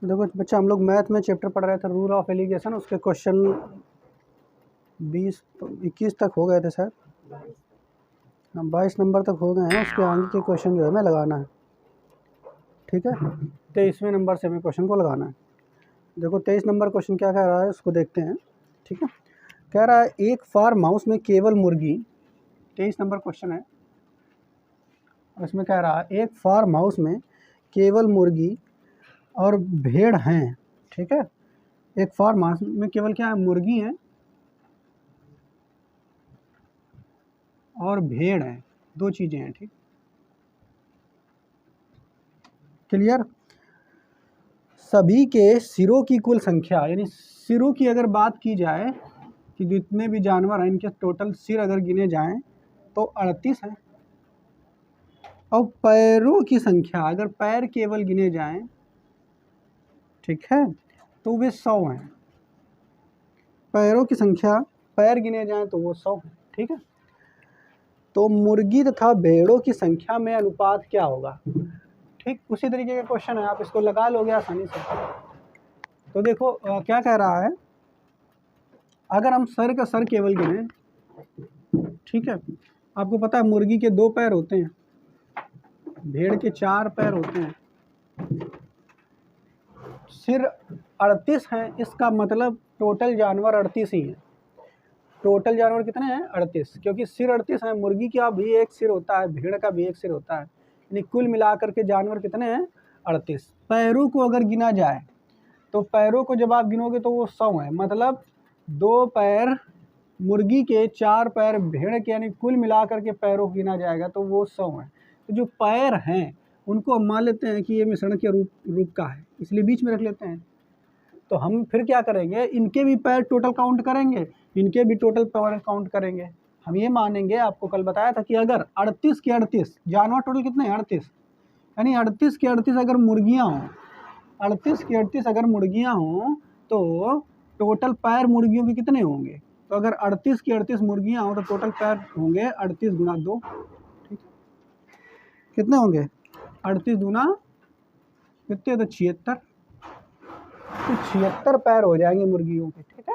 देखो बच्चा, हम लोग मैथ में चैप्टर पढ़ रहे थे रूल ऑफ एलिगेशन, उसके क्वेश्चन 20-21 तक हो गए थे शायद, 22 नंबर तक हो गए हैं। उसके आगे के क्वेश्चन जो है हमें लगाना है, ठीक है। 23वें नंबर से हमें क्वेश्चन को लगाना है। देखो 23 नंबर क्वेश्चन क्या कह रहा है उसको देखते हैं, ठीक है। कह रहा है एक फार्म हाउस में केवल मुर्गी, 23 नंबर क्वेश्चन है, और इसमें कह रहा है एक फार्म हाउस में केवल मुर्गी और भेड़ हैं, ठीक है। एक फार्म हाउस में केवल क्या है, मुर्गी है और भेड़ है, दो चीज़ें हैं, ठीक। क्लियर। सभी के सिरों की कुल संख्या, यानी सिरों की अगर बात की जाए कि जितने भी जानवर हैं इनके टोटल सिर अगर गिने जाएं तो 38 हैं, और पैरों की संख्या अगर पैर केवल गिने जाएं, ठीक है, तो वे 100 हैं। पैरों की संख्या पैर गिने जाएं तो वो 100 है, ठीक है। तो मुर्गी तथा भेड़ों की संख्या में अनुपात क्या होगा, ठीक। उसी तरीके का क्वेश्चन है, आप इसको लगा लोगे आसानी से। तो देखो क्या कह रहा है, अगर हम सर का सर केवल गिने, ठीक है, आपको पता है मुर्गी के 2 पैर होते हैं, भेड़ के 4 पैर होते हैं, सिर 38 हैं, इसका मतलब टोटल जानवर 38 ही हैं। टोटल जानवर कितने हैं, 38, क्योंकि सिर 38 हैं। मुर्गी का भी एक सिर होता है, भेड़ का भी एक सिर होता है, यानी कुल मिलाकर के जानवर कितने हैं, 38। पैरों को अगर गिना जाए तो पैरों को जब आप गिनोगे तो वो 100 हैं, मतलब 2 पैर मुर्गी के, 4 पैर भेड़ के, यानी कुल मिलाकर के पैरों को गिना जाएगा तो वो 100 हैं। तो जो पैर हैं उनको हम मान लेते हैं कि ये मिश्रण के रूप का है, इसलिए बीच में रख लेते हैं। तो हम फिर क्या करेंगे, इनके भी पैर टोटल काउंट करेंगे, इनके भी टोटल पैर काउंट करेंगे। हम ये मानेंगे, आपको कल बताया था कि अगर 38 के 38 जानवर टोटल कितने हैं, 38, यानी 38 के 38 अगर मुर्गियाँ हों, 38 की 38 अगर मुर्गियाँ हों तो टोटल पैर मुर्गियों के कितने होंगे। तो अगर 38 की 38 मुर्गियाँ हों तो टोटल पैर होंगे 38 गुना 2, ठीक है। कितने होंगे, 38 गुना कितने, तो 76, तो 76 पैर हो जाएंगे मुर्गियों के, ठीक है।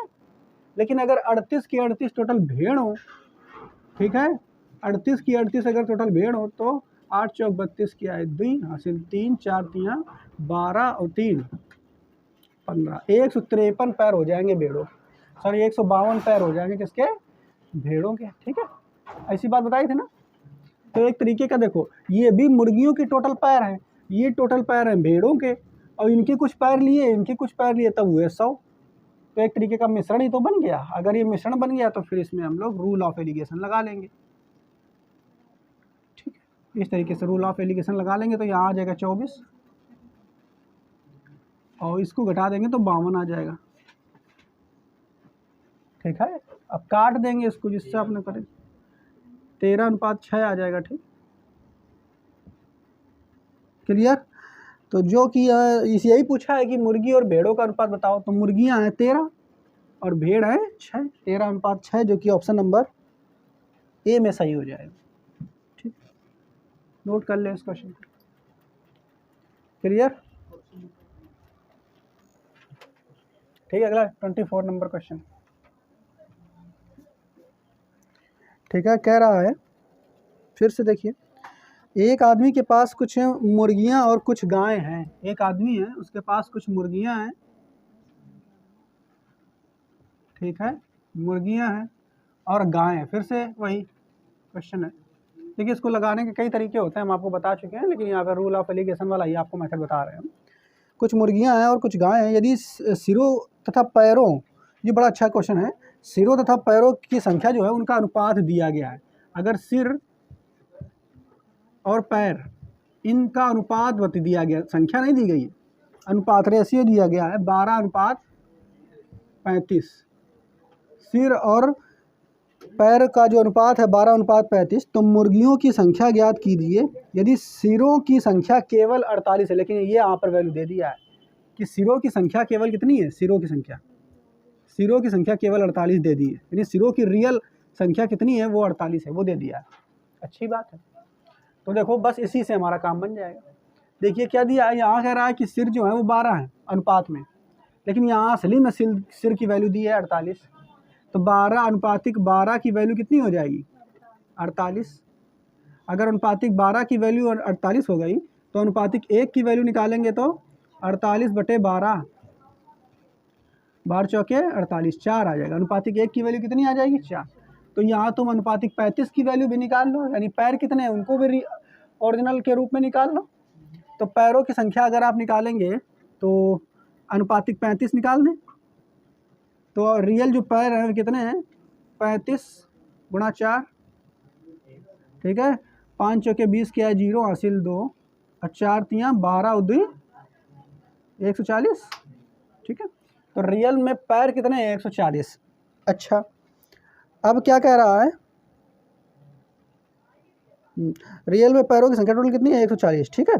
लेकिन अगर 38 की 38 टोटल भेड़ हो, ठीक है, 38 की 38 अगर टोटल भेड़ हो तो 8 चौक 32 की आए 2 हासिल 3 4 3 12 और 3 15, 153 पैर हो जाएंगे भेड़ों, सॉरी 152 पैर हो जाएंगे किसके, भेड़ों के, ठीक है। ऐसी बात बताई थी ना। तो एक तरीके का देखो, ये भी मुर्गियों के टोटल पैर हैं, ये टोटल पैर हैं भेड़ों के, और इनके कुछ पैर लिए, इनके कुछ पैर लिए, तब हुए 100। तो एक तरीके का मिश्रण ही तो बन गया। अगर ये मिश्रण बन गया तो फिर इसमें हम लोग रूल ऑफ एलिगेशन लगा लेंगे, ठीक है। इस तरीके से रूल ऑफ एलिगेशन लगा लेंगे तो यहाँ आ जाएगा 24, और इसको घटा देंगे तो 52 आ जाएगा, ठीक है। अब काट देंगे इसको, जिससे आपने करें 13:6 आ जाएगा, ठीक। क्लियर। तो जो कि इसे यही पूछा है कि मुर्गी और भेड़ों का अनुपात बताओ, तो मुर्गियां हैं 13 और भेड़ है 6, 13:6, जो कि ऑप्शन नंबर ए में सही हो जाएगा, ठीक। नोट कर ले इस क्वेश्चन को। क्लियर, ठीक है। अगला 24 नंबर क्वेश्चन, ठीक है। कह रहा है, फिर से देखिए, एक आदमी के पास कुछ मुर्गियां और कुछ गायें हैं। एक आदमी है, उसके पास कुछ मुर्गियां हैं, ठीक है, मुर्गियां हैं और गायें। फिर से वही क्वेश्चन है। देखिए इसको लगाने के कई तरीके होते हैं, हम आपको बता चुके हैं, लेकिन यहाँ पर रूल ऑफ एलिगेशन वाला ही आपको मेथड बता रहे हैं हम। कुछ मुर्गियां हैं और कुछ गायें हैं, यदि सिरों तथा पैरों, ये बड़ा अच्छा क्वेश्चन है, सिरों तथा पैरों की संख्या जो है उनका अनुपात दिया गया है। अगर सिर और पैर इनका अनुपात बता दिया गया, संख्या नहीं दी गई है, अनुपात रेशियो दिया गया है 12:35। सिर और पैर का जो अनुपात है 12:35, तो मुर्गियों की संख्या ज्ञात कीजिए यदि सिरों की संख्या केवल 48 है। लेकिन ये यहाँ पर वैल्यू दे दिया है कि सिरों की संख्या केवल कितनी है, सिरों की संख्या केवल 48 दे दी है, यानी सिरों की रियल संख्या कितनी है, वो 48 है, वो दे दिया है। अच्छी बात है। तो देखो बस इसी से हमारा काम बन जाएगा। देखिए क्या दिया है, यहाँ कह रहा है कि सिर जो है वो 12 है अनुपात में, लेकिन यहाँ असली में सिर की वैल्यू दी है 48। तो 12 अनुपातिक 12 की वैल्यू कितनी हो जाएगी 48। अगर अनुपातिक 12 की वैल्यू 48 हो गई तो अनुपातिक 1 की वैल्यू निकालेंगे तो 48/12, 12 चौके 48, 4 आ जाएगा। अनुपातिक 1 की वैल्यू कितनी आ जाएगी 4। तो यहाँ तुम अनुपातिक 35 की वैल्यू भी निकाल लो, यानी पैर कितने हैं उनको भी ओरिजिनल के रूप में निकाल लो। तो पैरों की संख्या अगर आप निकालेंगे तो अनुपातिक 35 निकाल दें, तो रियल जो पैर हैं कितने हैं 35 गुणा 4, ठीक है। 5 चौके 20 किया 0 हासिल 2 और 4 तियाँ 12 उद्दी 140, ठीक है। तो रियल में पैर कितने हैं 140। अच्छा, अब क्या कह रहा है, रियल में पैरों की संख्या टोटल कितनी है 140, ठीक है।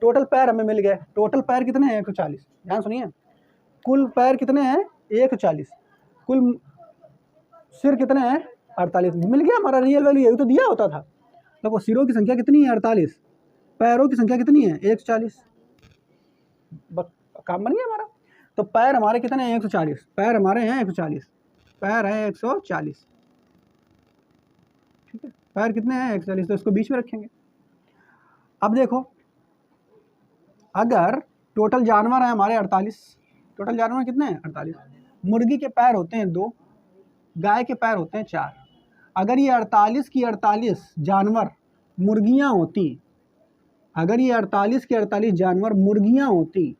टोटल पैर हमें मिल गए, टोटल पैर कितने हैं 140, ध्यान सुनिए। कुल पैर कितने हैं 140, कुल सिर कितने हैं 48, मिल गया हमारा रियल वैल्यू, यही तो दिया होता था। देखो सिरों की संख्या कितनी है 48, पैरों की संख्या कितनी है 140, काम बन गया हमारा। तो पैर हमारे कितने हैं 140, पैर हमारे हैं 140, पैर है 140, ठीक है। पैर कितने हैं 140, तो इसको बीच में रखेंगे। अब देखो अगर टोटल जानवर है हमारे 48, टोटल जानवर कितने हैं 48, मुर्गी के पैर होते हैं 2, गाय के पैर होते हैं 4। अगर ये 48 की 48 जानवर मुर्गियां होती, अगर ये 48 के 48 जानवर मुर्गियां होती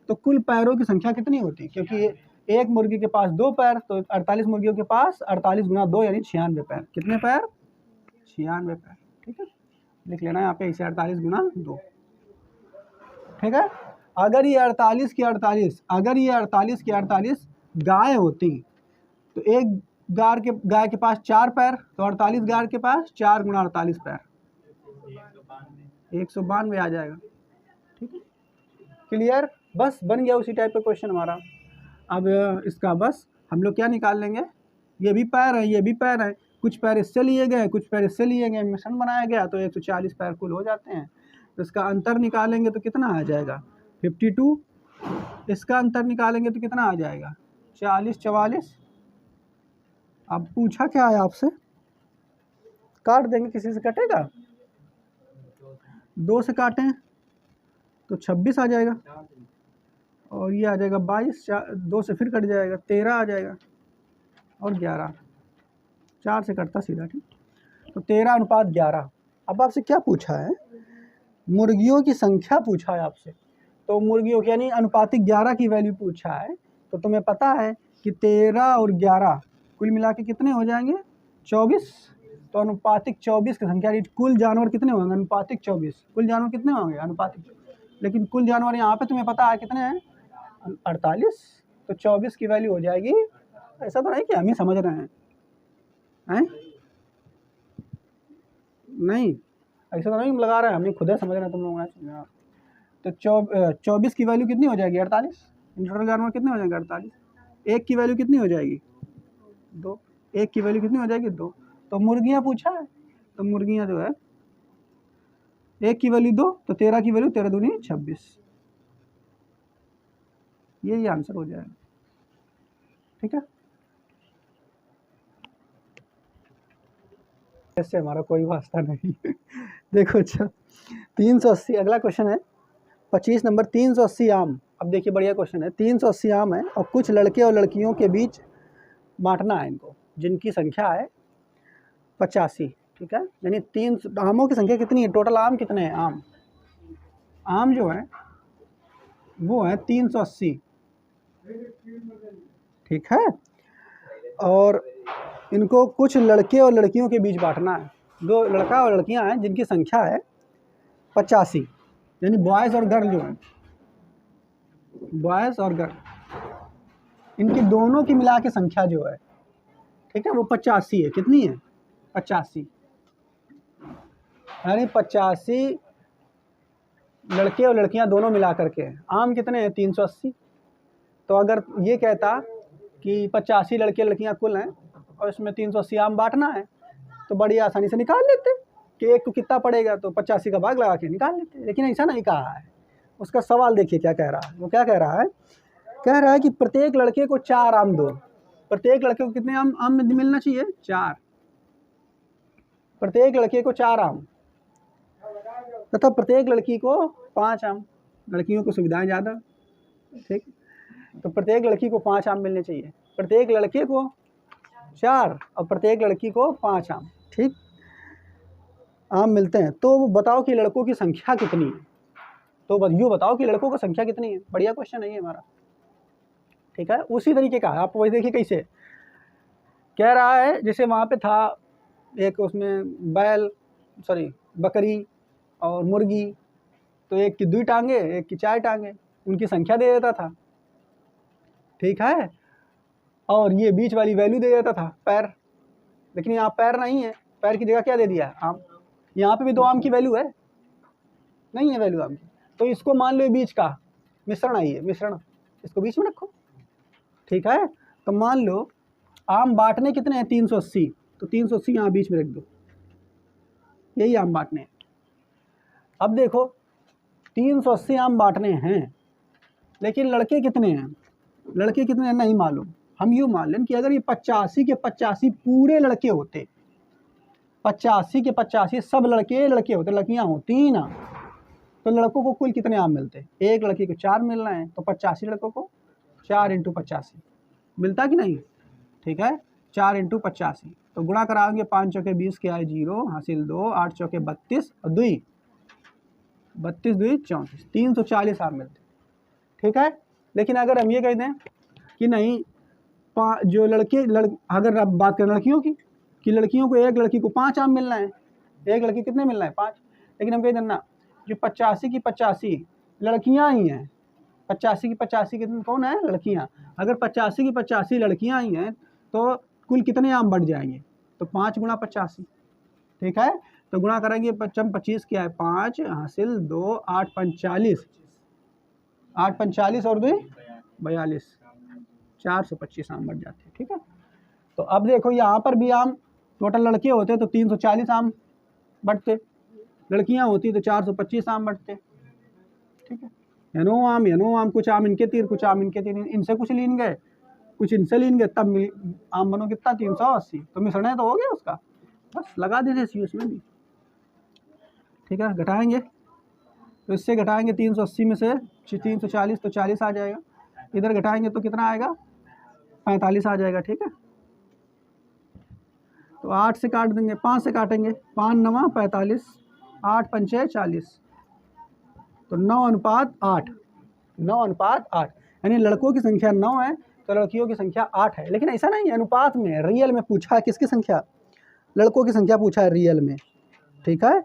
तो कुल पैरों की संख्या कितनी होती, क्योंकि एक मुर्गी के पास 2 पैर, तो 48 मुर्गियों के पास 48 गुना 2 यानी 96 पैर। कितने पैर 96 पैर, ठीक है। लिख लेना यहाँ पे इसे 48 गुना 2, ठीक है। अगर ये 48 की 48, अगर ये 48 की 48 गाय होती तो एक गाय के पास 4 पैर, तो 48 गाय के पास 4 गुना 48 पैर, 192 आ जाएगा, ठीक है। क्लियर, बस बन गया उसी टाइप का क्वेश्चन हमारा। अब इसका बस हम लोग क्या निकाल लेंगे, ये भी पैर है ये भी पैर है, कुछ पैर इससे लिए गए कुछ पैर इससे लिए गए, मिश्रण बनाया गया तो 140 पैर कुल हो जाते हैं। तो इसका अंतर निकालेंगे तो कितना आ जाएगा 52, इसका अंतर निकालेंगे तो कितना आ जाएगा 40 44। अब पूछा क्या है आपसे, काट देंगे, किसी से कटेगा, 2 से काटें तो 26 आ जाएगा, और ये आ जाएगा 22, 2 से फिर कट जाएगा 13 आ जाएगा, और 11, 4 से कटता सीधा, ठीक। तो 13/11। अब आपसे क्या पूछा है, मुर्गियों की संख्या पूछा है आपसे, तो मुर्गियों की यानी अनुपातिक 11 की वैल्यू पूछा है। तो तुम्हें पता है कि 13 और 11 कुल मिला के कितने हो जाएंगे 24। तो अनुपातिक 24 की संख्या, कुल जानवर कितने होंगे अनुपातिक 24, कुल जानवर कितने होंगे अनुपातिक, लेकिन कुल जानवर यहाँ पे तुम्हें पता है कितने हैं 48, तो 24 की वैल्यू हो जाएगी। ऐसा तो नहीं कि हम ही समझ रहे हैं, नहीं ऐसा तो नहीं लगा रहे हैं, हम ही खुद ही समझ रहे हैं, तुम लोग। तो 24 की वैल्यू कितनी हो जाएगी 48, टोटल जानवर कितने हो जाएंगे 48, 1 की वैल्यू कितनी हो जाएगी 2, 1 की वैल्यू कितनी हो जाएगी 2। तो मुर्गियाँ पूछा है, तो मुर्गियाँ जो है 1 की वैल्यू 2, तो 13 की वैल्यू 13 दूनी 26, यही आंसर हो जाएगा, ठीक है। ऐसे हमारा कोई वास्ता नहीं देखो अच्छा 380, अगला क्वेश्चन है 25 नंबर, 380 आम। अब देखिए बढ़िया क्वेश्चन है, 380 आम है और कुछ लड़के और लड़कियों के बीच बांटना है इनको, जिनकी संख्या है 85, ठीक है। यानी 3 आमों की संख्या कितनी है, टोटल आम कितने हैं, आम जो है वो है 380, ठीक है। और इनको कुछ लड़के और लड़कियों के बीच बांटना है, 2 लड़का और लड़कियां हैं जिनकी संख्या है 85, यानी बॉयज़ और गर्ल जो है, बॉयज़ और गर्ल इनकी दोनों की मिला के संख्या जो है, ठीक है, वो 85 है। कितनी है 85, यानी 85 लड़के और लड़कियां दोनों मिला करके हैं। आम कितने हैं 380। तो अगर ये कहता कि 85 लड़के लड़कियां कुल हैं और इसमें 380 आम बांटना है, तो बड़ी आसानी से निकाल लेते, कि एक को कितना पड़ेगा, तो 85 का भाग लगा के निकाल लेते हैं, लेकिन ऐसा नहीं कहा है। उसका सवाल देखिए क्या कह रहा है। वो क्या कह रहा है, कह रहा है कि प्रत्येक लड़के को 4 आम दो। प्रत्येक लड़के को कितने आम मिलना चाहिए, 4। प्रत्येक लड़के को 4 आम तथा प्रत्येक लड़की को 5 आम। लड़कियों को सुविधाएं ज़्यादा, ठीक। तो प्रत्येक लड़की को 5 आम मिलने चाहिए, प्रत्येक लड़के को 4 और प्रत्येक लड़की को 5 आम, ठीक, आम मिलते हैं। तो बताओ कि लड़कों की संख्या कितनी है। तो यूँ बताओ कि लड़कों की संख्या कितनी है। बढ़िया क्वेश्चन है ये हमारा, ठीक है। उसी तरीके का आप वही देखिए कैसे कह रहा है, जैसे वहाँ पे था एक, उसमें बैल बकरी और मुर्गी, तो एक की 2 टांगे एक की 4 टांगे, उनकी संख्या दे देता था, ठीक है। और ये बीच वाली वैल्यू दे देता था, पैर। लेकिन यहाँ पैर नहीं है, पैर की जगह क्या दे दिया, आम। यहाँ पे भी 2 आम की वैल्यू है, नहीं है वैल्यू आम की, तो इसको मान लो बीच का मिश्रण आई है, मिश्रण, इसको बीच में रखो, ठीक है। तो मान लो आम बांटने कितने हैं, 380, तो 380 यहाँ बीच में रख दो, यही आम बांटने हैं। अब देखो 380 आम बांटने हैं, लेकिन लड़के कितने हैं, लड़के कितने हैं नहीं मालूम। हम यूँ मान लें कि अगर ये 85 के 85 पूरे लड़के होते, 85 के 85 सब लड़के होते, लड़कियाँ होती ना, तो लड़कों को कुल कितने आम मिलते। एक लड़की को 4 मिल रहे हैं, तो 85 लड़कों को 4 × 85 मिलता कि नहीं, ठीक है। 4 × 85, तो गुणा कराएंगे, 5 चौके 20 के आए 0, हासिल 2, 8 चौके 32 और 2 32 2 34, 340 आम मिलते, ठीक है। लेकिन अगर हम ये कह दें कि नहीं, जो अगर आप बात करें लड़कियों की, कि लड़कियों को, एक लड़की को 5 आम मिलना है, एक लड़की कितने मिलना है, 5। लेकिन हम कह देना जो 85 की 85 लड़कियां ही हैं, 85 की 85 कितने कौन है, लड़कियां। अगर 85 की 85 लड़कियां ही हैं, तो कुल कितने आम बढ़ जाएंगे, तो 5 × 85, ठीक है। तो गुणा करेंगे, 25 क्या है 5, हासिल 2, 8 5 40, 8 5 40 और 2 42, 425 आम बढ़ जाते हैं, ठीक है। तो अब देखो यहाँ पर भी आम, टोटल लड़के होते तो 340 आम बढ़ते, लड़कियाँ होती तो 425 आम बढ़ते, ठीक है। यनो आम, कुछ आम इनके तीर, कुछ आम इनके तीर, इनसे कुछ लीन गए, कुछ इनसे लीन गए, तब आम बनो कितना 380, तो मिश्रण तो हो गया उसका, बस लगा देने सी उसमें भी, ठीक है। घटाएंगे, तो इससे घटाएंगे 380 में से 340, तो 40 आ जाएगा। इधर घटाएंगे तो कितना आएगा, 45 आ जाएगा, ठीक है। तो 8 से काट देंगे, 5 से काटेंगे, 5 9 45, 8 5 40, तो 9:8, 9:8, यानी लड़कों की संख्या 9 है तो लड़कियों की संख्या 8 है। लेकिन ऐसा नहीं है अनुपात में, रियल में पूछा है किसकी संख्या, लड़कों की संख्या पूछा है रियल में, ठीक है।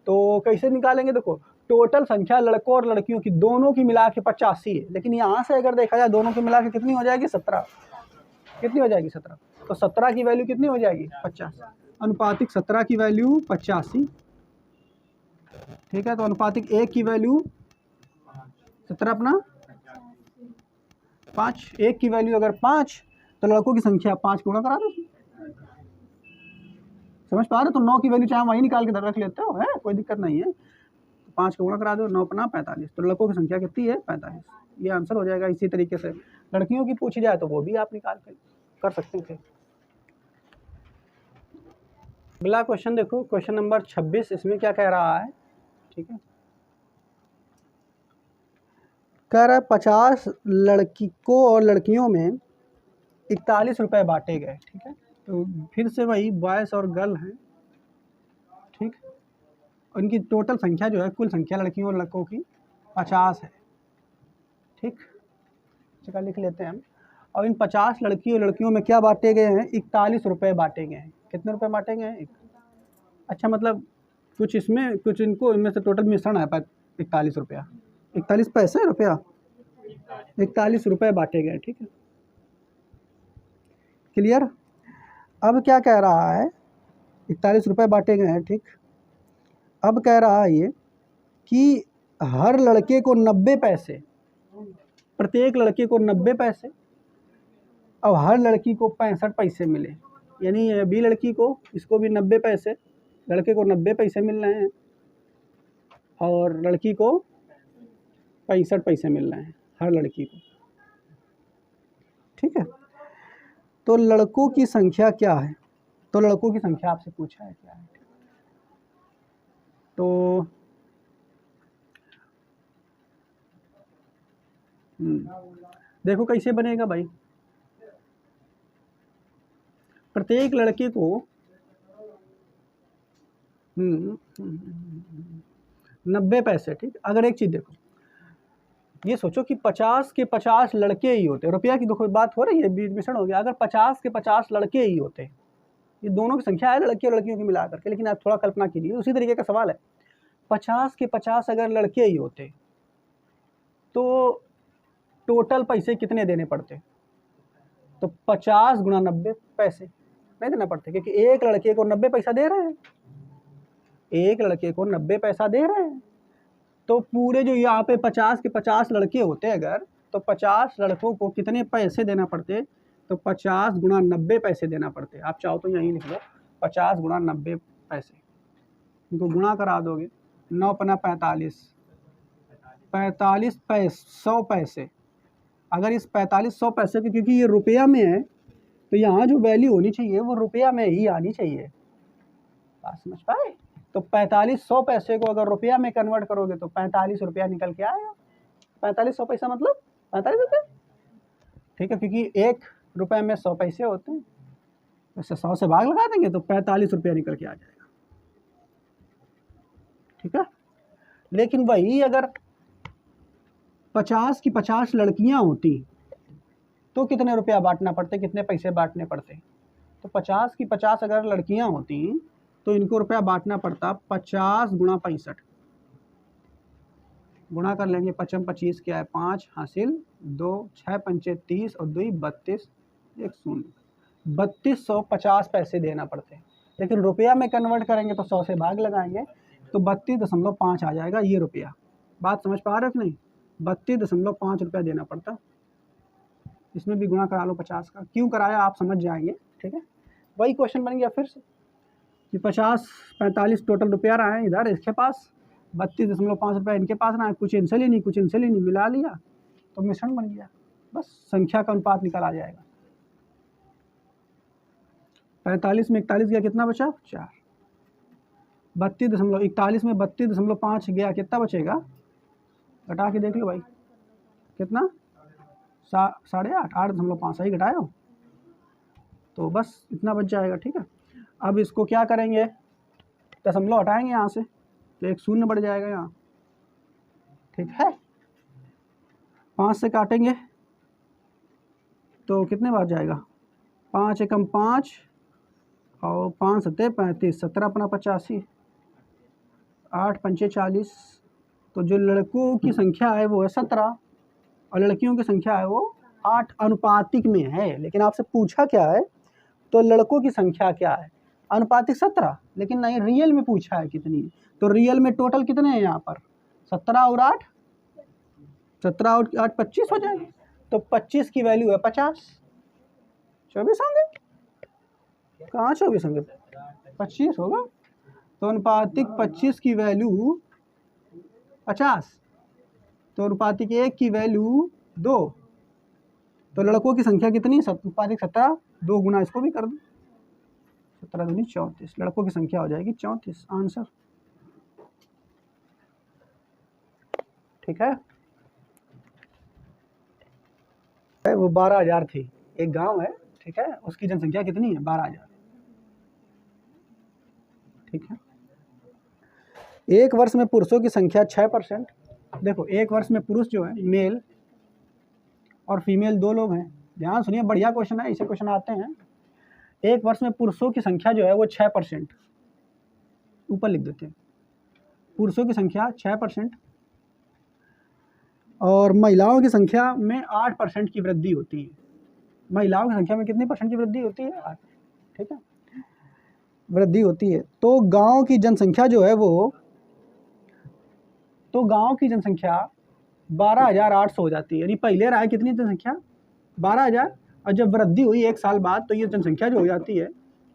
तो कैसे निकालेंगे, देखो टोटल संख्या लड़कों और लड़कियों की दोनों की मिला के 85 है, लेकिन यहाँ से अगर देखा जाए दोनों की मिला के कितनी हो जाएगी, 17, कितनी हो जाएगी 17, तो 17 की वैल्यू कितनी हो जाएगी, 50, अनुपातिक 17 की वैल्यू 85, ठीक है। तो अनुपातिक 1 की वैल्यू 17 अपना 5, 1 की वैल्यू अगर 5, तो लड़कों की संख्या 5 गुणा करा दो, समझ पा रहे हो। तो 9 की वैल्यू चाहे वहीं निकाल के रख लेते हो, है कोई दिक्कत नहीं है। 5 का गुणा करा दो, 9 अपना 45, तो लड़कों की संख्या कितनी है, 45, ये आंसर हो जाएगा। इसी तरीके से लड़कियों की पूछी जाए तो वो भी आप निकाल कर सकते थे। अगला क्वेश्चन देखो, क्वेश्चन नंबर 26, इसमें क्या कह रहा है, ठीक है। कह रहा है 50 लड़कों और लड़कियों में 41 रुपये बांटे गए, ठीक है। तो फिर से वही बॉयज़ और गर्ल हैं, ठीक। उनकी टोटल संख्या जो है, कुल संख्या लड़कियों और लड़कों की 50 है, ठीक। चलिए लिख लेते हैं हम। और इन 50 लड़की और लड़कियों में क्या बांटे गए हैं, 41 रुपये बांटे गए हैं। कितने रुपए बांटे गए हैं, अच्छा मतलब कुछ इसमें कुछ इनको, इनमें से टोटल मिश्रण है 41 रुपया, 41 पैसे रुपया, 41 रुपये बांटे गए, ठीक है, क्लियर। अब क्या कह रहा है, 41 रुपये बांटे गए हैं, ठीक। अब कह रहा है ये कि हर लड़के को 90 पैसे, प्रत्येक लड़के को 90 पैसे और हर लड़की को 65 पैसे मिले, यानी बी लड़की को, इसको भी 90 पैसे लड़के को 90 पैसे मिल रहे हैं और लड़की को 65 पैसे मिल रहे हैं हर लड़की को। ठीक है, तो लड़कों की संख्या क्या है? तो लड़कों की संख्या आपसे पूछा है क्या है। तो देखो कैसे बनेगा भाई, प्रत्येक लड़के को 90 पैसे। ठीक, अगर एक चीज देखो, ये सोचो कि 50 के 50 लड़के ही होते, रुपया की देखो बात हो रही है, बीच मिश्रण हो गया। अगर 50 के 50 लड़के ही होते, ये दोनों की संख्या है लड़के और लड़कियों की मिला करके, लेकिन आप थोड़ा कल्पना कीजिए, उसी तरीके का सवाल है। 50 के 50 अगर लड़के ही होते तो टोटल पैसे कितने देने पड़ते? तो 50 गुणा 90 पैसे नहीं देना पड़ते, क्योंकि एक लड़के को 90 पैसा दे रहे हैं, एक लड़के को 90 पैसा दे रहे हैं। तो पूरे जो यहाँ पे 50 के 50 लड़के होते अगर, तो 50 लड़कों को कितने पैसे देना पड़ते? तो 50 गुणा 90 पैसे देना पड़ते। आप चाहो तो यहीं लिख लो 50 गुणा 90 पैसे, इनको गुणा करा दोगे, 9 पना 45, 45 100 पैसे। अगर इस 4500 पैसे के, क्योंकि ये रुपया में है, तो यहाँ जो वैल्यू होनी चाहिए वो रुपया में ही आनी चाहिए। बात समझ पाए? तो 4500 पैसे को अगर रुपया में कन्वर्ट करोगे तो 45 रुपया निकल के आएगा। 4500 पैसा मतलब 45 रुपये। ठीक है, क्योंकि एक रुपये में 100 पैसे होते हैं, वैसे 100 से भाग लगा देंगे तो 45 रुपया निकल के आ जाएगा। ठीक है, लेकिन वही अगर 50 की 50 लड़कियां होती तो कितने रुपया बांटना पड़ते, कितने पैसे बांटने पड़ते? तो 50 की 50 अगर लड़कियां होती तो इनको रुपया बांटना पड़ता 50 गुणा 65, गुणा कर लेंगे, 55 25 क्या है 5 हासिल 2 6 पंचे 30 और 2 32 1 0, 3250 पैसे देना पड़ते। लेकिन रुपया में कन्वर्ट करेंगे तो 100 से भाग लगाएंगे तो 32.5 आ जाएगा ये रुपया। बात समझ पा रहे हो कि नहीं? 32.5 रुपया देना पड़ता। इसमें भी गुणा करा लो 50 का, क्यों कराया आप समझ जाएंगे। ठीक है, वही क्वेश्चन बन गया फिर से कि 50 45 टोटल रुपया रहा है इधर इसके पास, 32.5 रुपया इनके पास रहा है, कुछ इनसे लेनी कुछ इनसे लेनी, मिला लिया तो मिश्रण बन गया, बस संख्या का अनुपात निकल आ जाएगा। 45 में 41 गया, कितना बचा 4, 41 में 32.5 गया, कितना बचेगा? घटा के देख लो भाई, कितना 8.5 8.5 सही घटाए हो, तो बस इतना बच जाएगा। ठीक है, अब इसको क्या करेंगे, दशमलव हटाएंगे यहाँ से तो एक शून्य बढ़ जाएगा यहाँ। ठीक है, 5 से काटेंगे तो कितने बार जाएगा, 5 एकम 5 और 5 सत्ते 35, 17 अपना 85, 8 पंचे 40। तो जो लड़कों की संख्या है वो है 17 और लड़कियों की संख्या है वो 8 अनुपातिक में है। लेकिन आपसे पूछा क्या है, तो लड़कों की संख्या क्या है, अनुपातिक 17, लेकिन नहीं रियल में पूछा है कितनी। तो रियल में टोटल कितने हैं यहाँ पर, 17 और 8, 17 और 8 25 हो जाएंगे। तो 25 की वैल्यू है 50, 24 होंगे, कहाँ 24 होंगे, 25 होगा। तो अनुपातिक 25 की वैल्यू 50, तो अनुपातिक 1 की वैल्यू 2। तो लड़कों की संख्या कितनी, अनुपातिक 17, 2 गुना इसको भी कर दो, 17 दूनी 34, लड़कों की संख्या हो जाएगी 34, आंसर। ठीक है, वो 12,000 थी, एक गांव है, ठीक है, उसकी जनसंख्या कितनी है 12,000। ठीक है, एक वर्ष में पुरुषों की संख्या 6%। देखो एक वर्ष में पुरुष जो है मेल और फीमेल 2 लोग हैं, ध्यान सुनिए, बढ़िया क्वेश्चन है, ऐसे क्वेश्चन आते हैं। एक वर्ष में पुरुषों की संख्या जो है वो 6%, ऊपर लिख देते हैं, पुरुषों की संख्या 6% और महिलाओं की संख्या में 8% की वृद्धि होती है। महिलाओं की संख्या में कितनी % की वृद्धि होती है, 8। ठीक है, वृद्धि होती है। तो गांव की जनसंख्या जो है वो, तो गांव की जनसंख्या 12,800 हो जाती है, यानी पहले रहा है कितनी जनसंख्या 12,000, और जब वृद्धि हुई 1 साल बाद तो ये जनसंख्या जो हो जाती है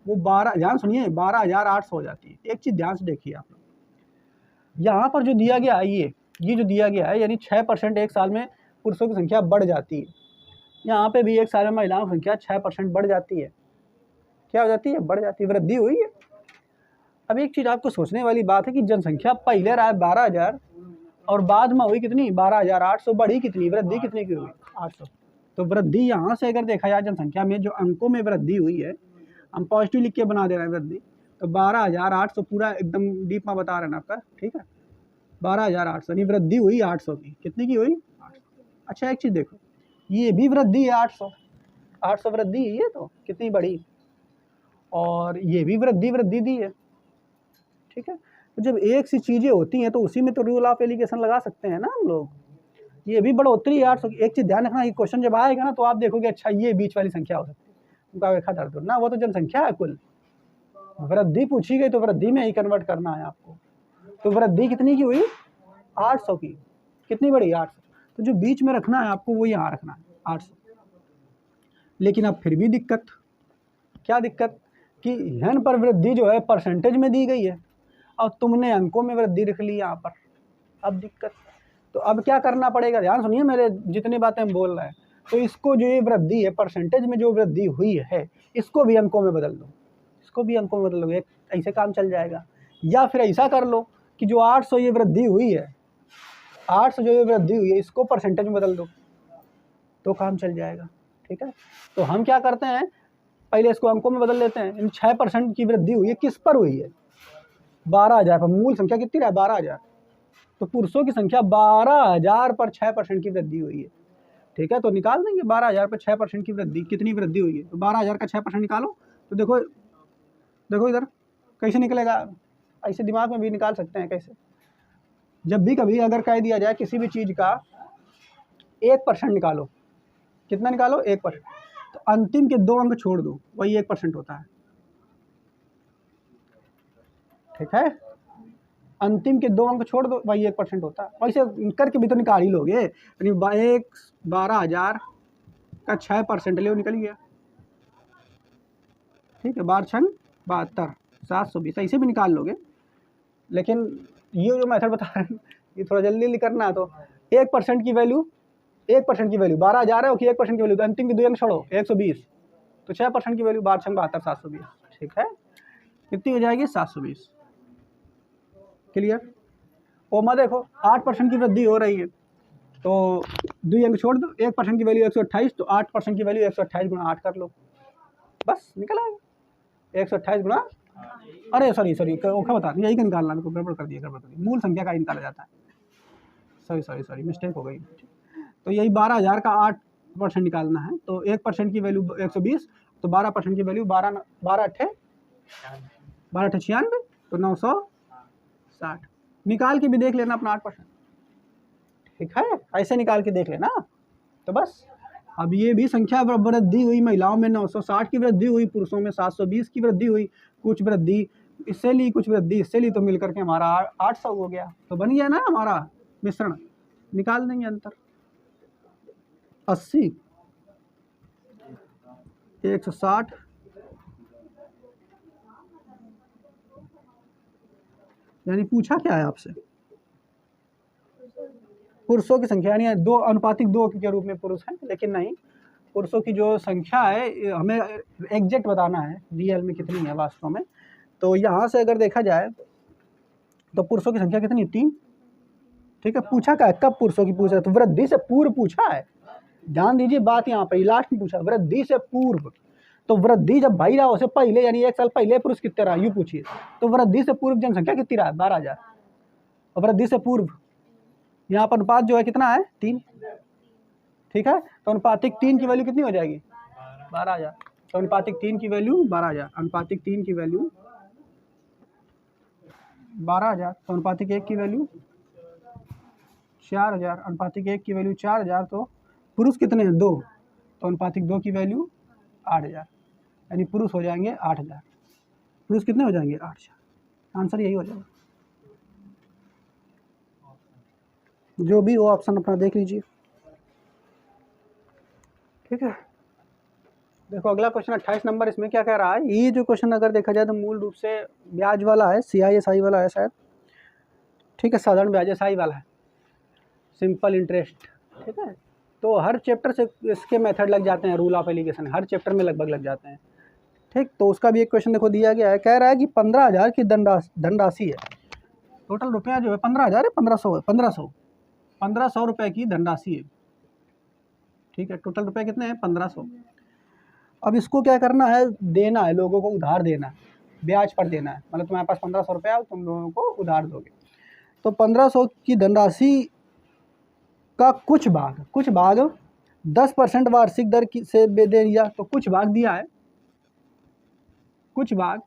वो 12, ध्यान सुनिए, 12,800 हो जाती है। एक चीज़ ध्यान से देखिए आप लोग, यहाँ पर जो दिया गया है ये जो दिया गया है, यानी 6% एक साल में पुरुषों की संख्या बढ़ जाती है। यहाँ पे भी एक साल में महिलाओं की संख्या 6% बढ़ जाती है। क्या हो जाती है? बढ़ जाती है, वृद्धि हुई है। अब एक चीज़ आपको सोचने वाली बात है कि जनसंख्या पहले रहा है 12,000 और बाद में हुई कितनी? 12,800। बढ़ी कितनी? वृद्धि कितनी की हुई? 800। तो वृद्धि यहाँ से अगर देखा जाए जनसंख्या में जो अंकों में वृद्धि हुई है, हम पॉजिटिव लिख के बना दे रहे हैं वृद्धि, तो 12,800 पूरा एकदम डीप में बता रहे हैं आपका, ठीक है। 12,800 यानी वृद्धि हुई 800 की। कितनी की हुई? 800। अच्छा एक चीज़ देखो, ये भी वृद्धि है 800 वृद्धि है, ये तो कितनी बड़ी, और ये भी वृद्धि दी है, ठीक है। तो जब एक सी चीज़ें होती हैं तो उसी में तो रूल ऑफ एलिगेशन लगा सकते हैं ना हम लोग। ये भी बढ़ोतरी है 800 की। एक चीज़ ध्यान रखना, ये क्वेश्चन जब आएगा ना तो आप देखोगे अच्छा ये बीच वाली संख्या हो सकती है, उनका रेखा दर्द ना, वो तो जनसंख्या है कुल। वृद्धि पूछी गई तो वृद्धि में ही कन्वर्ट करना है आपको। तो वृद्धि कितनी की हुई? 800 की। कितनी बड़ी? 800। तो जो बीच में रखना है आपको वो यहाँ रखना है 800। लेकिन अब फिर भी दिक्कत, क्या दिक्कत? कि धन पर वृद्धि जो है परसेंटेज में दी गई है और तुमने अंकों में वृद्धि लिख ली यहाँ पर। अब दिक्कत, तो अब क्या करना पड़ेगा? ध्यान सुनिए मेरे जितनी बातें हम बोल रहे हैं। तो इसको जो ये वृद्धि है, परसेंटेज में जो वृद्धि हुई है, इसको भी अंकों में बदल दो, इसको भी अंकों में बदल दो, ऐसे काम चल जाएगा। या फिर ऐसा कर लो कि जो 800 ये वृद्धि हुई है, 800 जो ये वृद्धि हुई है, इसको परसेंटेज में बदल दो तो काम चल जाएगा, ठीक है। तो हम क्या करते हैं, पहले इसको अंकों में बदल लेते हैं। 6% की वृद्धि हुई है, किस पर हुई है? 12,000 पर। मूल संख्या कितनी है? 12,000। तो पुरुषों की संख्या 12,000 पर 6% की वृद्धि हुई है, ठीक है। तो निकाल देंगे 12,000 पर 6% की वृद्धि, कितनी वृद्धि हुई है? तो 12,000 का 6% निकालो। तो देखो देखो इधर कैसे निकलेगा, ऐसे दिमाग में भी निकाल सकते हैं कैसे। जब भी कभी अगर कह दिया जाए किसी भी चीज़ का 1% निकालो, कितना निकालो? 1%। तो अंतिम के 2 अंक छोड़ दो, वही 1% होता है, ठीक है। अंतिम के 2 अंक छोड़ दो, वही 1% होता है। वैसे करके भी तो निकाल ही लोगे, यानी 12,000 का 6% ले निकल गया, ठीक है। 12×6 = 72, 720, ऐसे भी निकाल लोगे। लेकिन ये जो मेथड बता रहे हैं ये थोड़ा जल्दी करना है। तो 1% की वैल्यू, 1% की वैल्यू 12,000 है, ओके। 1% की वैल्यू तो अंतिम के 2 अंक छोड़ो, 120। तो 6% की वैल्यू 12×6 = 72, 720, ठीक है। कितनी हो जाएगी? 720। क्लियर? और मैं देखो 8% की वृद्धि हो रही है, तो 2 अंक छोड़ दो, 1% की वैल्यू 128, तो 8% की वैल्यू 128 गुणा 8 कर लो, बस निकल आएगा 128 गुणा, अरे सॉरी ओखा बता यही का निकालना, मेरे को गड़बड़ कर दिया। मूल संख्या का निकाला जाता है, सॉरी मिस्टेक हो गई। तो यही 12,000 का 8% निकालना है। तो 1% की वैल्यू 120, तो 12% की वैल्यू 12 अट्ठे 96, तो 960। निकाल के भी देख लेना अपना 8%, ठीक है। ऐसे निकाल के देख लेना, तो बस। अब ये भी संख्या वृद्धि हुई, महिलाओं में 960 की वृद्धि हुई, पुरुषों में 720 की वृद्धि हुई। कुछ वृद्धि इससे ली, कुछ वृद्धि इससे ली, तो मिलकर के हमारा 800 हो गया। तो बन गया ना हमारा मिश्रण। निकाल देंगे अंतर, 80 160 यानी पूछा क्या है आपसे? पुरुषों की संख्या, यानी 2:2 के रूप में पुरुष हैं, लेकिन नहीं, पुरुषों की जो संख्या है हमें एग्जैक्ट बताना है रियल में कितनी है वास्तव में। तो यहाँ से अगर देखा जाए तो पुरुषों की संख्या कितनी? 3, ठीक है। पूछा क्या है? कब पुरुषों की पूछा? तो वृद्धि से पूर्व पूछा है। ध्यान दीजिए बात यहाँ पे, लास्ट में पूछा वृद्धि से पूर्व। तो वृद्धि जब भाई रहा उससे पहले, यानी 1 साल पहले पुरुष कितने रहा, यूँ पूछिए। तो वृद्धि से पूर्व जनसंख्या कितनी रहा? 12,000। और वृद्धि से पूर्व यहाँ पर अनुपात जो है कितना है? 3, ठीक है। तो अनुपातिक 3 की वैल्यू कितनी हो जाएगी? 12,000। तो अनुपातिक 3 की वैल्यू 12,000, अनुपातिक 3 की वैल्यू 12,000। तो अनुपातिक 1 की वैल्यू 4,000, अनुपातिक 1 की वैल्यू 4,000। तो पुरुष कितने हैं? 2, तो अनुपातिक 2 की वैल्यू 8,000, यानी पुरुष हो जाएंगे 8,000। पुरुष कितने हो जाएंगे? 8,000। आंसर यही हो जाएगा, जो भी हो ऑप्शन अपना देख लीजिए, ठीक है। देखो अगला क्वेश्चन 28 नंबर, इसमें क्या कह रहा है, ये जो क्वेश्चन अगर देखा जाए तो मूल रूप से ब्याज वाला है, CISI वाला है शायद, ठीक है, साधारण ब्याज SI वाला है, सिंपल इंटरेस्ट, ठीक है। तो हर चैप्टर से इसके मेथड लग जाते हैं, रूल ऑफ एलिगेशन हर चैप्टर में लगभग लग जाते हैं, ठीक। तो उसका भी एक क्वेश्चन देखो दिया गया है, कह रहा है कि 15,000 की धनराशि है, टोटल रुपया जो है 15,000 है, 1500 है, 1500 रुपये की धनराशि है, ठीक है। टोटल रुपये कितने हैं, 1500। अब इसको क्या करना है, देना है, लोगों को उधार देना है, ब्याज पर देना है, मतलब तुम्हारे पास 1500 रुपया है, तुम लोगों को उधार दोगे। तो 1500 की धनराशि का कुछ भाग 10% वार्षिक दर से दे दिया, तो कुछ भाग दिया है, कुछ भाग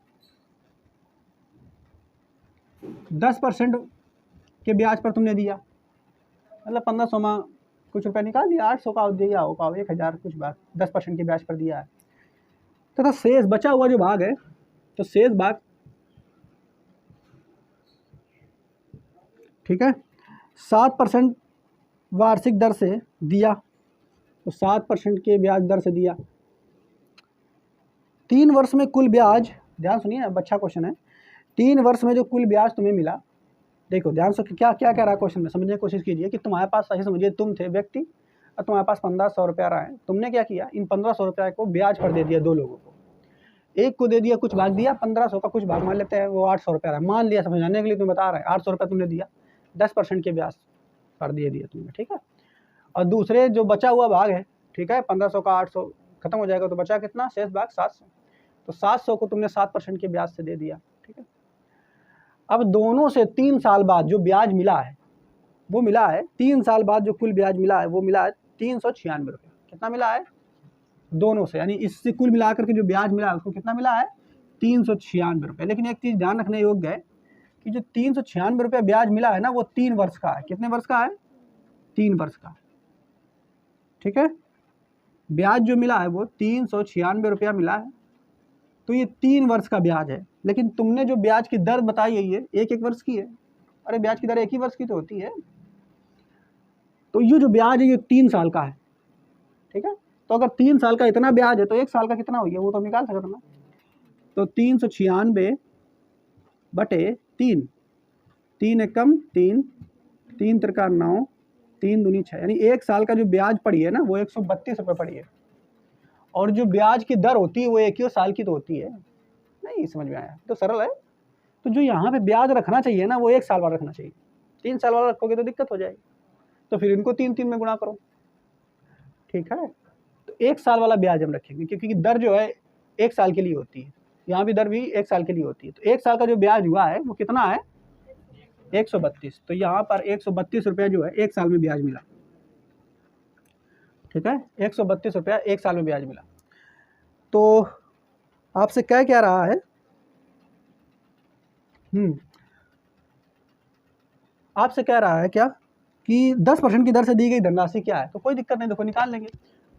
10% के ब्याज पर तुमने दिया, मतलब 1500 में कुछ रुपया निकाल दिया, 800 का दिया होगा, 1000 कुछ भाग 10% के ब्याज पर दिया है, तथा शेष बचा हुआ जो भाग है, तो शेष भाग, ठीक है, 7% वार्षिक दर से दिया, तो 7% के ब्याज दर से दिया। 3 वर्ष में कुल ब्याज, ध्यान सुनिए, अब अच्छा क्वेश्चन है, 3 वर्ष में जो कुल ब्याज तुम्हें मिला, देखो ध्यान से क्या क्या कह रहा है क्वेश्चन में, समझने की कोशिश कीजिए कि तुम्हारे पास, सही समझिए, तुम थे व्यक्ति और तुम्हारे पास 1500 रुपया रहा है, तुमने क्या किया, इन 1500 रुपये को ब्याज पर दे दिया, 2 लोगों को, एक को दे दिया, कुछ भाग दिया, 1500 का कुछ भाग मान लेते हैं, वो 800 रुपया रहा, मान लिया, समझाने के लिए तुम्हें बता रहे हैं, 800 रुपया तुमने दिया, 10% के ब्याज पर दे दिया तुमने, ठीक है। और दूसरे जो बचा हुआ भाग है, ठीक है, 1500 का 800 खत्म हो जाएगा, तो बचा कितना, शेष भाग 700, तो 700 को तुमने 7% के ब्याज से दे दिया, ठीक है। अब दोनों से 3 साल बाद जो ब्याज मिला है, वो मिला है 3 साल बाद जो कुल ब्याज मिला है, वो मिला है 396 रुपये, कितना मिला है दोनों से, यानी इससे कुल मिलाकर के जो ब्याज मिला है उसको कितना मिला है, 396 रुपये। लेकिन एक चीज़ ध्यान रखने योग्य है कि जो 396 रुपये ब्याज मिला है ना, वो 3 वर्ष का है, कितने वर्ष का है, 3 वर्ष का, ठीक है। ब्याज जो मिला है वो 396 रुपया मिला है, तो ये 3 वर्ष का ब्याज है, लेकिन तुमने जो ब्याज की दर बताई है ये एक वर्ष की है, अरे ब्याज की दर एक ही वर्ष की तो होती है, तो ये जो ब्याज है ये 3 साल का है, ठीक है। तो अगर 3 साल का इतना ब्याज है तो 1 साल का कितना हो गया, वो तो निकाल सकते ना, तो 396 बटे 3, 3 एकम 3, 3 त्रिका 9, 3 दूनी 6, यानी 1 साल का जो ब्याज पड़ी है ना, वो 132 रुपये पड़ी है, और जो ब्याज की दर होती है वो 1 ही साल की तो होती है, नहीं समझ में आया, तो सरल है। तो जो यहाँ पे ब्याज रखना चाहिए ना, वो 1 साल वाला रखना चाहिए, 3 साल वाला रखोगे तो दिक्कत हो जाएगी, तो फिर इनको 3 में गुणा करो, ठीक है। तो 1 साल वाला ब्याज हम रखेंगे, क्योंकि दर जो है 1 साल के लिए होती है, यहाँ भी दर भी 1 साल के लिए होती है, तो 1 साल का जो ब्याज हुआ है वो कितना है, 132, तो यहाँ पर 132 रुपया जो है 1 साल में ब्याज मिला, ठीक है, 132 रुपया 1 साल में ब्याज मिला। तो आपसे क्या रहा है, आपसे कह रहा है क्या कि 10% की दर से दी गई धनराशि क्या है, तो कोई दिक्कत नहीं, देखो निकाल लेंगे,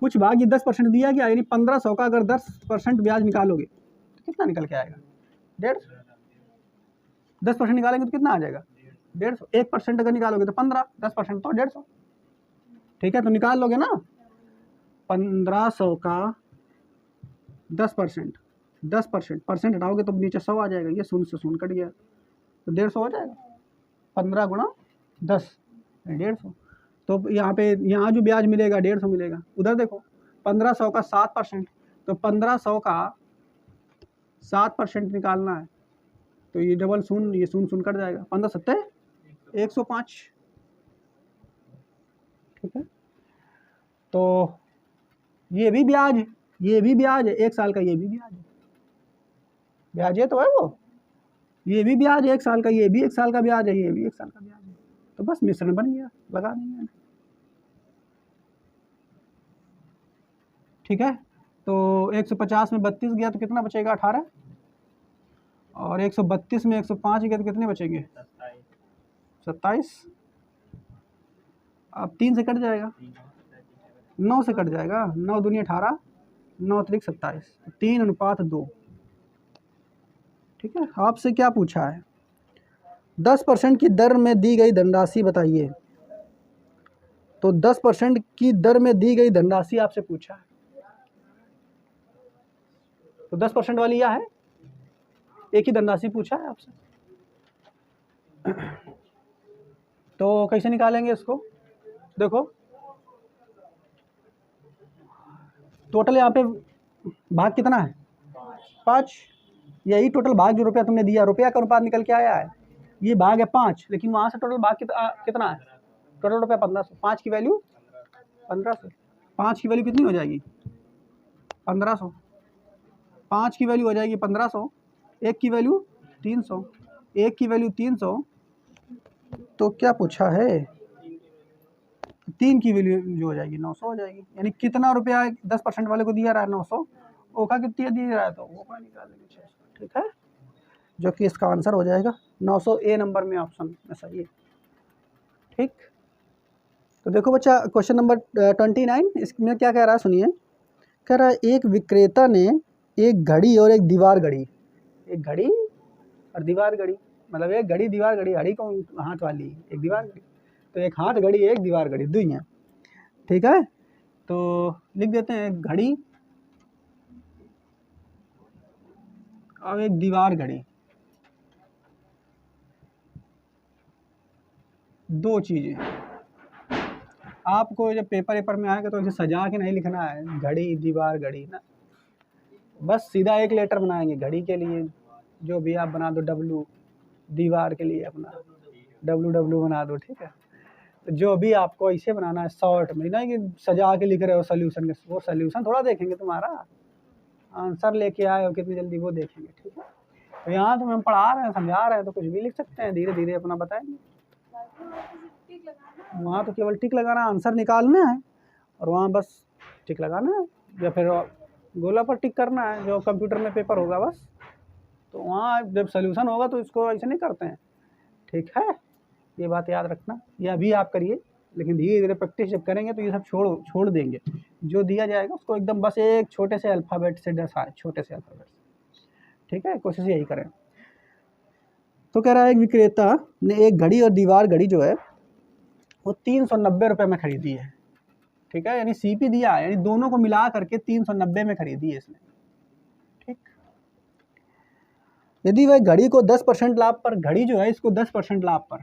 कुछ भाग ये 10% दिया गया, यानी 1500 का अगर 10% ब्याज निकालोगे तो कितना निकल के आएगा, 150, 10% निकालेंगे तो कितना आ जाएगा, 150, 1% अगर निकालोगे तो 15, 10% तो 150, ठीक है। तो निकाल लोगे ना, 1500 का 10%, 10% परसेंट हटाओगे तो नीचे 100 आ जाएगा, ये 0 से 0 कट गया, तो 150 हो जाएगा, 15 गुणा 10, 150, तो यहाँ जो ब्याज मिलेगा 150 मिलेगा। उधर देखो 1500 का 7%, तो 1500 का 7% निकालना है, तो ये डबल 0, ये 0 कट जाएगा, 15 सत्ते 105, ठीक है। तो ये भी ब्याज है, ये भी ब्याज है 1 साल का, ये भी ब्याज है, ब्याज है तो है वो, ये भी ब्याज है 1 साल का, ये भी 1 साल का ब्याज है, ये भी 1 साल का ब्याज है, तो बस मिश्रण बन गया, लगा देंगे, ठीक है। तो 150 में 32 गया तो कितना बचेगा, 18, और 132 में 105 गया तो कितने बचेंगे, 27, अब 3 से कट जाएगा, 9 से कट जाएगा, 9 दूनी 18, 9 त्रिक 27, 3:2, ठीक है। आपसे क्या पूछा है, 10% की दर में दी गई धनराशि बताइए, तो 10% की दर में दी गई धनराशि आपसे पूछा है, तो 10% वाली यह है, एक ही धनराशि पूछा है आपसे। तो कैसे निकालेंगे इसको, देखो टोटल यहाँ पे भाग कितना है 5, यही टोटल भाग जो रुपया तुमने दिया, रुपया का अनुपात निकल के आया है, ये भाग है 5, लेकिन वहाँ से टोटल भाग कितना है, टोटल रुपया 1500, 5 की वैल्यू 1500, 5 की वैल्यू कितनी हो जाएगी 1500, 5 की वैल्यू हो जाएगी 1500, 1 की वैल्यू 300, 1 की वैल्यू 300, तो क्या पूछा है 3 की वैल्यू जो हो जाएगी 900 हो जाएगी। यानी कितना रुपया 10% वाले को दिया रहा है 900, ओ का कितना दिया रहा है, तो वो का निकालेंगे 600, ठीक है, जो कि इसका आंसर हो जाएगा 900, ए नंबर में ऑप्शन में सही है। ठीक, तो देखो बच्चा क्वेश्चन नंबर 29, इसमें क्या कह रहा है सुनिए, कह रहा है एक विक्रेता ने एक घड़ी और एक दीवार घड़ी, एक घड़ी और दीवार घड़ी, मतलब एक घड़ी दीवार घड़ी, घड़ी कौन हाथ वाली, एक दीवार घड़ी, तो एक हाथ घड़ी एक दीवार घड़ी दो ही हैं, ठीक है। तो लिख देते हैं घड़ी और एक दीवार घड़ी, दो चीज़ें। आपको जब पेपर में आएगा तो इसे सजा के नहीं लिखना है घड़ी दीवार घड़ी ना, बस सीधा एक लेटर बनाएंगे घड़ी के लिए, जो भी आप बना दो डब्लू, दीवार के लिए अपना डब्लू बना दो, ठीक है। तो जो भी आपको ऐसे बनाना है शॉर्ट में, ना कि सजा के लिख रहे हो सोल्यूशन के, वो सोल्यूशन थोड़ा देखेंगे, तुम्हारा आंसर लेके आए हो कितनी जल्दी वो देखेंगे, ठीक है। तो यहाँ तो हम पढ़ा रहे हैं समझा रहे हैं तो कुछ भी लिख सकते हैं, धीरे धीरे अपना बताएंगे। वहाँ तो केवल टिक लगाना, आंसर निकालना है और वहाँ बस टिक लगाना है, या फिर गोला पर टिक करना है, जो कंप्यूटर में पेपर होगा बस। तो वहाँ जब सोल्यूशन होगा तो इसको ऐसे नहीं करते हैं, ठीक है, ये बात याद रखना। ये अभी आप करिए, लेकिन धीरे धीरे प्रैक्टिस जब करेंगे तो ये सब छोड़ देंगे, जो दिया जाएगा उसको एकदम बस एक छोटे से अल्फ़ाबेट से दर्शाए, छोटे से अल्फ़ाबेट से, ठीक है, कोशिश यही करें। तो कह रहा है एक विक्रेता ने एक घड़ी और दीवार घड़ी जो है वो 390 रुपये में खरीदी है, ठीक है, यानी सीपी दिया है, यानी दोनों को मिला करके 390 में खरीदी है इसने, ठीक। यदि वह घड़ी को 10% लाभ पर, घड़ी जो है इसको 10% लाभ पर,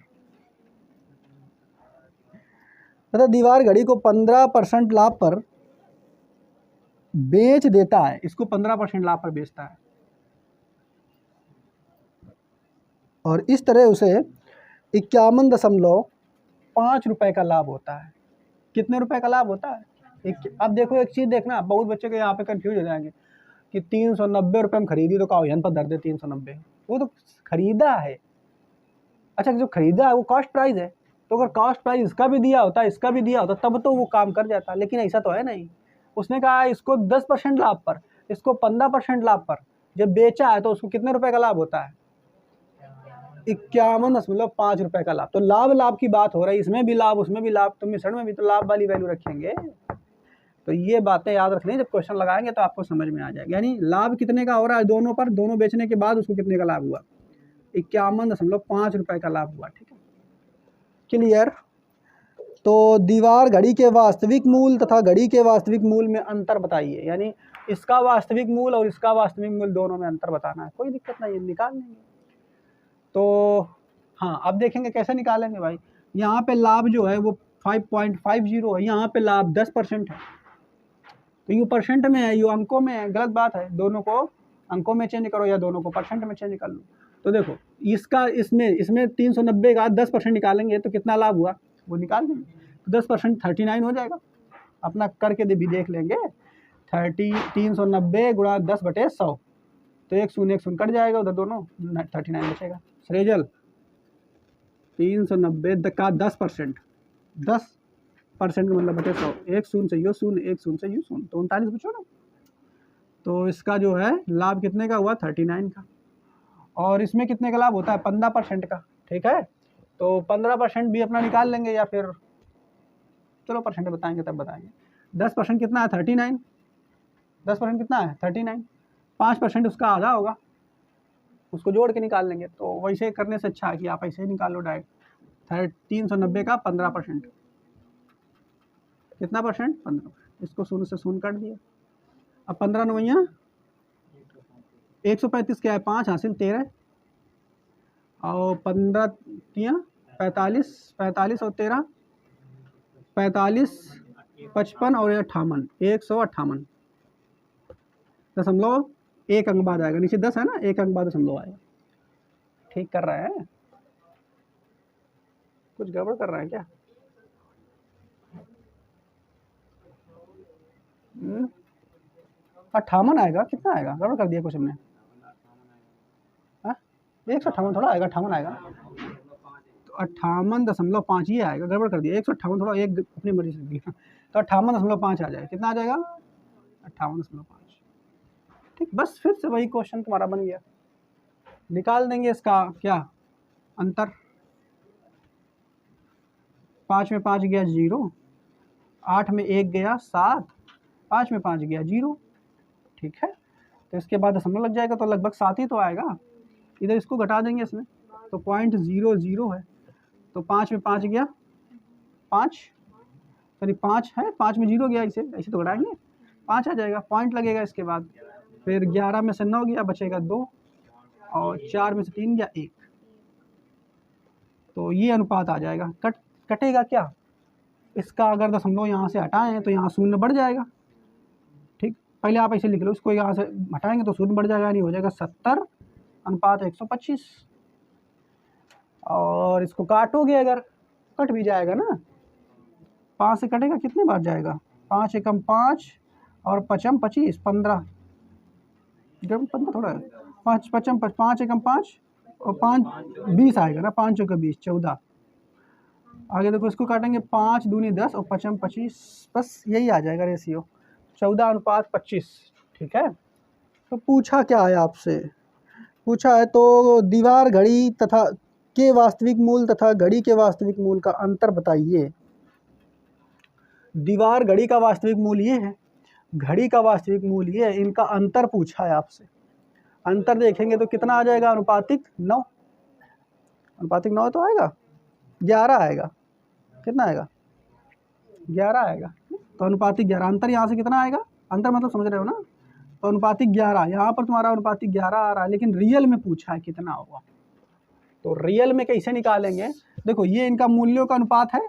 तथा दीवार घड़ी को 15% लाभ पर बेच देता है, इसको 15% लाभ पर बेचता है, और इस तरह उसे 51.5 रुपये का लाभ होता है। कितने रुपए का लाभ होता है? अब देखो एक चीज़ देखना, बहुत बच्चे के यहाँ पे कंफ्यूज हो जाएंगे कि 390 रुपये में खरीदी तो काउहन पर दर दे 390, वो तो खरीदा है। अच्छा, जो खरीदा है वो कॉस्ट प्राइस है, तो अगर कॉस्ट प्राइस इसका भी दिया होता, इसका भी दिया होता, तब तो वो काम कर जाता, लेकिन ऐसा तो है नहीं। उसने कहा इसको 10% लाभ पर, इसको 15% लाभ पर जब बेचा है तो उसको कितने रुपए का लाभ होता है? 51.5 रुपये का लाभ। तो लाभ की बात हो रही है, इसमें भी लाभ उसमें भी लाभ, तो मिश्रण में भी तो लाभ वाली वैल्यू रखेंगे। तो ये बातें याद रखनी, जब क्वेश्चन लगाएंगे तो आपको समझ में आ जाएगा। यानी लाभ कितने का हो रहा है दोनों पर, दोनों बेचने के बाद उसको कितने का लाभ हुआ? 51.5 रुपये का लाभ हुआ, ठीक है, क्लियर। तो दीवार घड़ी के वास्तविक मूल्य तथा घड़ी के वास्तविक मूल्य में अंतर बताइए, यानी इसका वास्तविक मूल्य और इसका वास्तविक मूल्य दोनों में अंतर बताना है, कोई दिक्कत नहीं है, निकाल लेंगे। तो हाँ, अब देखेंगे कैसे निकालेंगे भाई। यहाँ पे लाभ जो है वो 5.50 है, यहाँ पे लाभ 10% है, तो ये परसेंट में है, ये अंकों में है, गलत बात है। दोनों को अंकों में चेंज करो या दोनों को परसेंट में चेंज कर लो। तो देखो इसका इसमें 390 का 10% निकालेंगे तो कितना लाभ हुआ वो निकाल देंगे, तो 10% 39 हो जाएगा, अपना करके भी देख लेंगे। 390 गुणा 10/100, तो एक शून्य कट जाएगा उधर, दोनों 39 बचेगा। सरेजल 390 का 10%, 10% का मतलब बचे 100, एक शून्य से यो शून्य, एक शून्य से यो शून्य, तो 39 बचो ना। तो इसका जो है लाभ कितने का हुआ? 39 का। और इसमें कितने का लाभ होता है? 15% का, ठीक है। तो 15% भी अपना निकाल लेंगे, या फिर चलो परसेंट बताएंगे तब बताएंगे। 10% कितना है? 39। 10% कितना है? 39। 5% उसका आधा होगा, उसको जोड़ के निकाल लेंगे। तो वैसे करने से अच्छा है कि आप ऐसे ही निकाल लो डायरेक्ट। 390 का 15%, कितना परसेंट? 15%। इसको शून्य से शून्य काट दिया। अब 15 9 135 क्या है, 5 हासिल 13 और 15 तियाँ 45, 45 और 13 45, 55 और 58, 158.1 अंक बाद आएगा। नीचे 10 है ना, 1 अंक बाद दशमलव आएगा। ठीक कर रहे हैं, कुछ गड़बड़ कर रहे हैं क्या? 58 आएगा, कितना आएगा? गड़बड़ कर दिया कुछ हमने। 158 थोड़ा आएगा, 58 आएगा, तो 58.5 ही आएगा। गड़बड़ कर दिया, 158 थोड़ा, एक अपनी मर्जी से दिया, तो 58.5 आ जाएगा। कितना आ जाएगा? 58.5। ठीक, बस फिर से वही क्वेश्चन तुम्हारा बन गया। निकाल देंगे इसका क्या अंतर। 5 में 5 गया 0, 8 में 1 गया 7, 5 में 5 गया 0। ठीक है, तो इसके बाद दशमलव लग जाएगा, तो लगभग 7 ही तो आएगा। इधर इसको घटा देंगे इसमें, तो 0.00 है, तो 5 में 5 गया 5, सॉरी 5 है, 5 में 0 गया, इसे ऐसे तो घटाएंगे, 5 आ जाएगा। पॉइंट लगेगा इसके बाद, फिर 11 में से 9 गया, बचेगा 2, और 4 में से 3 गया 1, तो ये अनुपात आ जाएगा। कटेगा क्या? इसका अगर दशमलव यहाँ से हटाएं तो यहाँ शून्य बढ़ जाएगा। ठीक, पहले आप ऐसे लिख लो, इसको यहाँ से हटाएंगे तो शून्य बढ़ जाएगा, नहीं हो जाएगा 70/125। और इसको काटोगे अगर, कट भी जाएगा ना, 5 से कटेगा, कितने बार जाएगा? 5 एकम 5 और 5 25, 15, 15 थोड़ा है, 5 5 5 एकम 5 और 5 20 आएगा ना, 5 चौका 20, 14। आगे देखो, इसको काटेंगे, 5 दूनी 10 और 5 25, बस यही आ जाएगा रेशियो, 14/25। ठीक है, तो पूछा क्या है आपसे? पूछा है तो दीवार घड़ी तथा के वास्तविक मूल तथा घड़ी के वास्तविक मूल का अंतर बताइए। दीवार घड़ी का वास्तविक मूल ये है, घड़ी का वास्तविक मूल ये है, इनका अंतर पूछा है आपसे। अंतर देखेंगे तो कितना आ जाएगा? अनुपातिक 9, अनुपातिक 9 तो आएगा, 11 आएगा। कितना आएगा? 11 आएगा। तो अनुपातिक 11, अंतर यहाँ से कितना आएगा? अंतर मतलब समझ रहे हो ना, तो अनुपातिक 11, यहाँ पर तुम्हारा अनुपातिक 11 आ रहा है, लेकिन रियल में पूछा है कितना होगा। तो रियल में कैसे निकालेंगे? देखो, ये इनका मूल्यों का अनुपात है,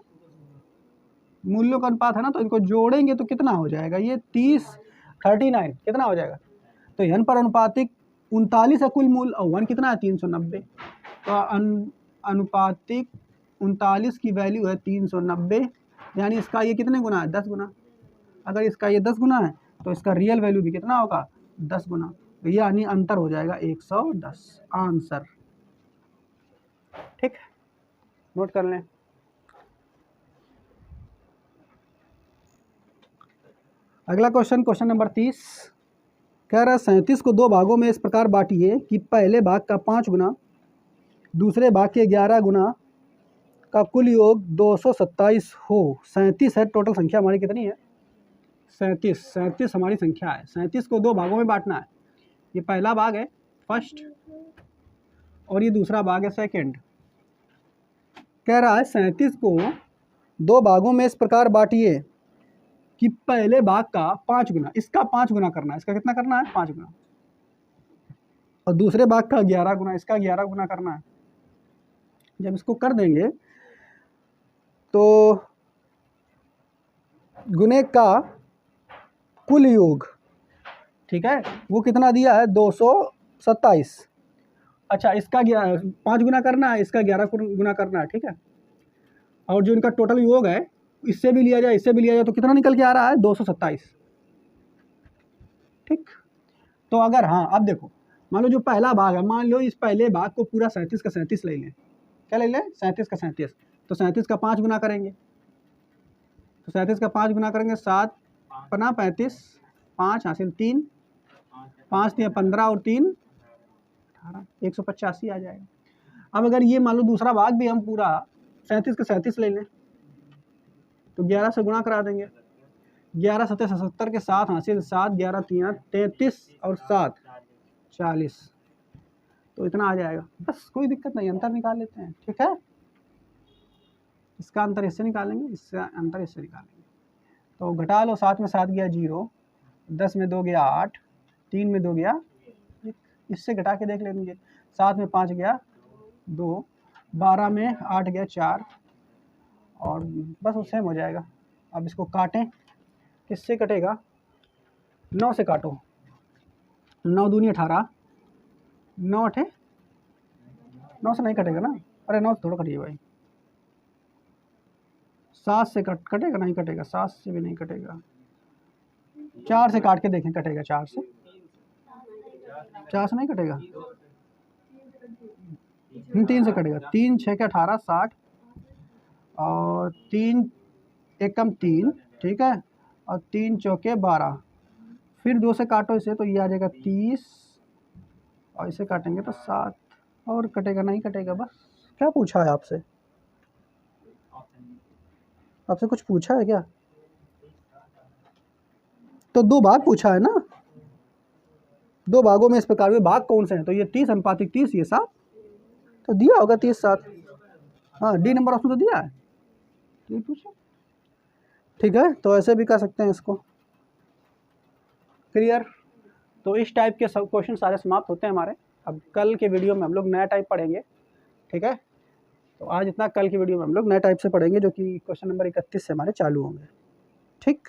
मूल्यों का अनुपात है ना, तो इनको जोड़ेंगे तो कितना हो जाएगा? ये 39 कितना हो जाएगा? तो n पर अनुपातिक 39 है कुल मूल, और 1 कितना है? 390। तो अनुपातिक 39 की वैल्यू है 390, यानी इसका ये कितने गुना है? 10 गुना। अगर इसका ये 10 गुना है तो इसका रियल वैल्यू भी कितना होगा? 10 गुना। तो यानी अंतर हो जाएगा 110, आंसर। ठीक, नोट कर लें। अगला क्वेश्चन, क्वेश्चन नंबर 30, कह रहा है 37 को 2 भागों में इस प्रकार बांटिए कि पहले भाग का 5 गुना, दूसरे भाग के 11 गुना का कुल योग 227 हो। 37 है टोटल संख्या हमारी, कितनी है? 37 हमारी संख्या है। 37 को 2 भागों में बांटना है। ये पहला भाग है फर्स्ट, और ये दूसरा भाग है सेकंड। कह रहा है 37 को 2 भागों में इस प्रकार बांटिए कि पहले भाग का 5 गुना, इसका 5 गुना करना है। इसका कितना करना है? 5 गुना। और दूसरे भाग का 11 गुना, इसका 11 गुना करना है। जब इसको कर देंगे तो गुने का कुल योग, ठीक है, वो कितना दिया है? 227। अच्छा, इसका 5 गुना करना है, इसका 11 गुना करना है। ठीक है, और जो इनका टोटल योग है, इससे भी लिया जाए, इससे भी लिया जाए, तो कितना निकल के आ रहा है? 227। ठीक, तो अगर, हाँ अब देखो, मान लो जो पहला भाग है, मान लो इस पहले भाग को पूरा 37 का 37 ले लें। क्या ले लें? 37 का 37। तो 37 का 5 गुना करेंगे, तो 37 का 5 गुना करेंगे, 7 पना 35, 5 हासिल 3, 5 दिया 15 और 3 18, 185 आ जाएगा। अब अगर ये मान लो दूसरा भाग भी हम पूरा 37 का 37 ले लें, तो 11 से गुणा करा देंगे। 11 7 77 के 7 हासिल 7, 11 3 33 और 7 40, तो इतना आ जाएगा। बस कोई दिक्कत नहीं, अंतर निकाल लेते हैं। ठीक है, इसका अंतर इससे निकालेंगे, इसका अंतर इससे निकालेंगे। तो घटा लो, 7 में 7 गया 0, 10 में 2 गया 8, 3 में 2 गया 1, इससे घटा के देख लेंगे। 7 में 5 गया 2, 12 में 8 गया 4, और बस वो सेम हो जाएगा। अब इसको काटें, किससे कटेगा? 9 से काटो। 9 दूनी 18, 9 8 9 से नहीं कटेगा ना, अरे 9 से थोड़ा कटिए भाई। 7 से कटेगा? नहीं कटेगा, 7 से भी नहीं कटेगा। 4 से काट के देखें, कटेगा 4 से? 4 से नहीं कटेगा। 3 से कटेगा। 3 6 के 18 60, और 3 एक कम 3, ठीक है, और 3 चौके 12। फिर 2 से काटो इसे तो ये आ जाएगा 30, और इसे काटेंगे तो 7, और कटेगा? नहीं कटेगा। बस क्या पूछा है आपसे? आपसे कुछ पूछा है क्या? तो 2 भाग पूछा है ना, 2 भागों में इस प्रकार के भाग कौन से हैं? तो ये 30 अनुपातिक 30, ये 7, तो दिया होगा 30 7। हाँ, डी नंबर ऑप्शन तो दिया है, ये पूछो। ठीक है, तो ऐसे भी कर सकते हैं इसको। क्लियर? तो इस टाइप के सब क्वेश्चन सारे समाप्त होते हैं हमारे। अब कल के वीडियो में हम लोग नया टाइप पढ़ेंगे, ठीक है। तो आज इतना, कल की वीडियो में हम लोग नए टाइप से पढ़ेंगे, जो कि क्वेश्चन नंबर 31 से हमारे चालू होंगे। ठीक।